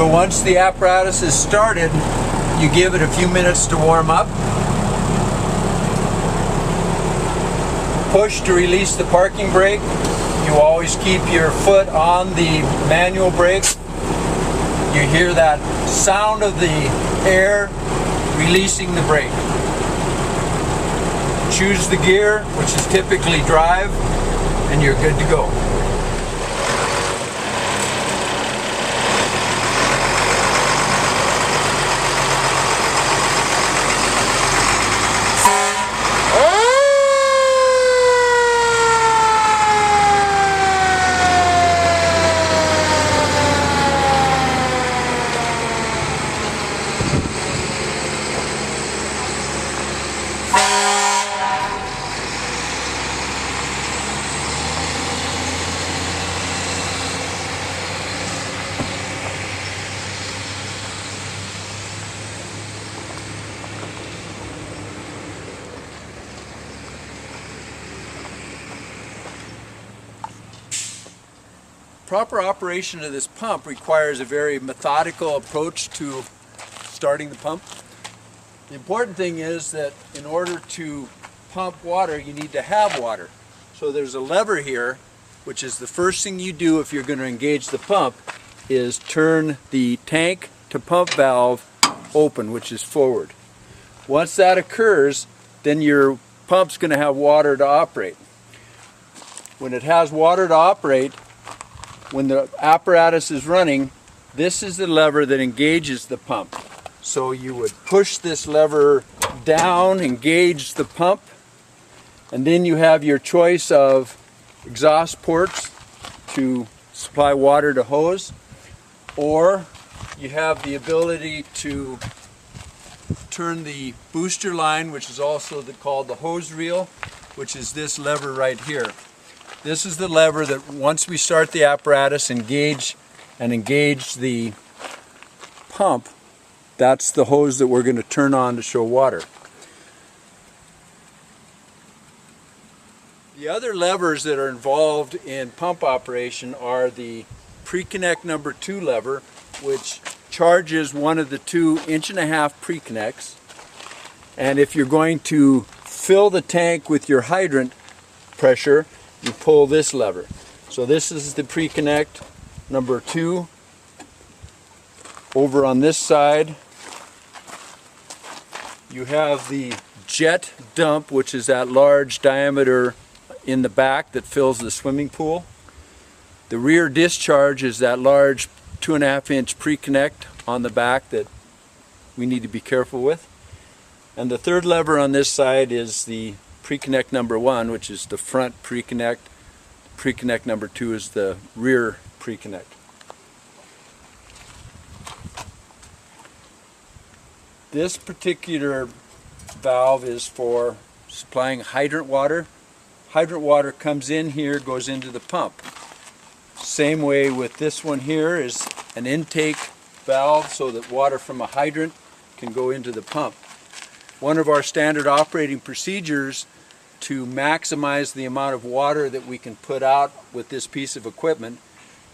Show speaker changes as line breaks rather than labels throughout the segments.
So once the apparatus is started, you give it a few minutes to warm up. Push to release the parking brake. You always keep your foot on the manual brake. You hear that sound of the air releasing the brake. Choose the gear, which is typically drive, and you're good to go. Proper operation of this pump requires a very methodical approach to starting the pump. The important thing is that in order to pump water, you need to have water. So there's a lever here, which is the first thing you do if you're going to engage the pump, is turn the tank to pump valve open, which is forward. Once that occurs, then your pump's going to have water to operate. When it has water to operate, when the apparatus is running, this is the lever that engages the pump. So you would push this lever down, engage the pump, and then you have your choice of exhaust ports to supply water to hose, or you have the ability to turn the booster line, which is also called the hose reel, which is this lever right here. This is the lever that once we start the apparatus, engage the pump, that's the hose that we're going to turn on to show water. The other levers that are involved in pump operation are the pre-connect number 2 lever, which charges one of the 2 1.5-inch pre-connects. And if you're going to fill the tank with your hydrant pressure, you pull this lever. So this is the pre-connect number 2. Over on this side, you have the jet dump, which is that large diameter in the back that fills the swimming pool. The rear discharge is that large 2.5-inch pre-connect on the back that we need to be careful with. And the third lever on this side is the pre-connect number 1, which is the front pre-connect. Pre-connect number 2 is the rear pre-connect. This particular valve is for supplying hydrant water. Hydrant water comes in here, goes into the pump. Same way with this one here is an intake valve so that water from a hydrant can go into the pump. One of our standard operating procedures to maximize the amount of water that we can put out with this piece of equipment,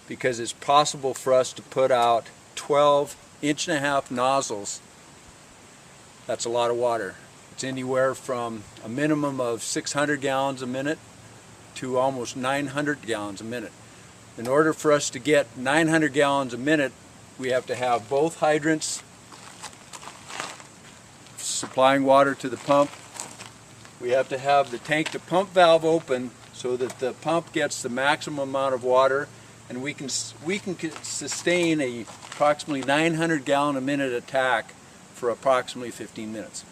because it's possible for us to put out 12 1.5-inch nozzles. That's a lot of water. It's anywhere from a minimum of 600 gallons a minute to almost 900 gallons a minute. In order for us to get 900 gallons a minute, we have to have both hydrants supplying water to the pump. We have to have the tank to pump valve open so that the pump gets the maximum amount of water, and we can sustain a approximately 900 gallon a minute attack for approximately 15 minutes.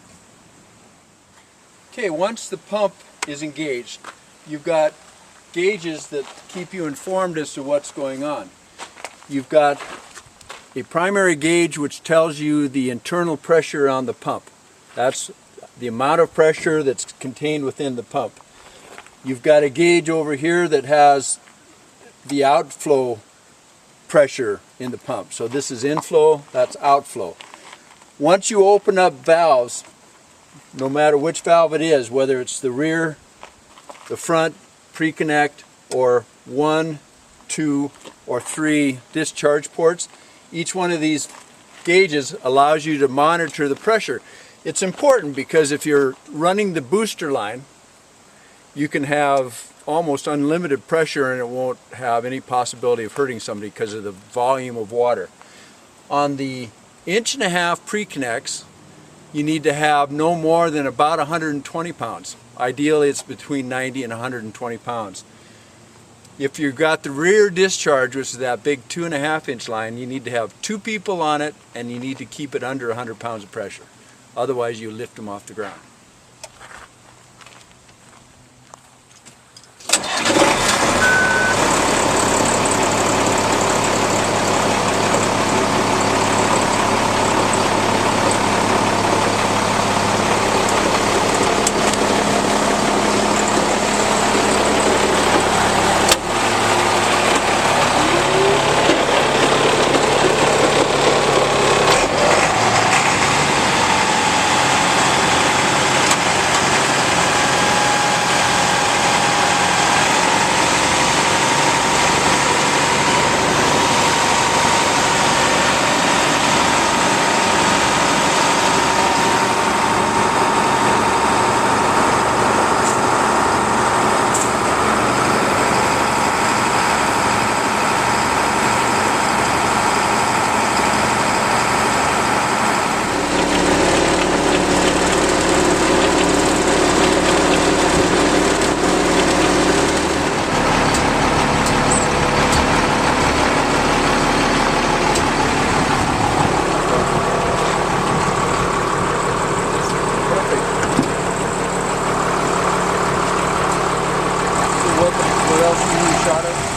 Okay, once the pump is engaged, you've got gauges that keep you informed as to what's going on. You've got a primary gauge which tells you the internal pressure on the pump. That's the amount of pressure that's contained within the pump. You've got a gauge over here that has the outflow pressure in the pump. So this is inflow, that's outflow. Once you open up valves, no matter which valve it is, whether it's the rear, the front, pre-connect, or 1, 2, or 3 discharge ports, Each one of these gauges allows you to monitor the pressure. It's important because if you're running the booster line, you can have almost unlimited pressure and it won't have any possibility of hurting somebody because of the volume of water. On the 1.5-inch pre-connects, you need to have no more than about 120 pounds. Ideally it's between 90 and 120 pounds. If you've got the rear discharge, which is that big 2.5-inch line, you need to have 2 people on it and you need to keep it under 100 pounds of pressure. Otherwise you lift them off the ground. What else do you need a shot of?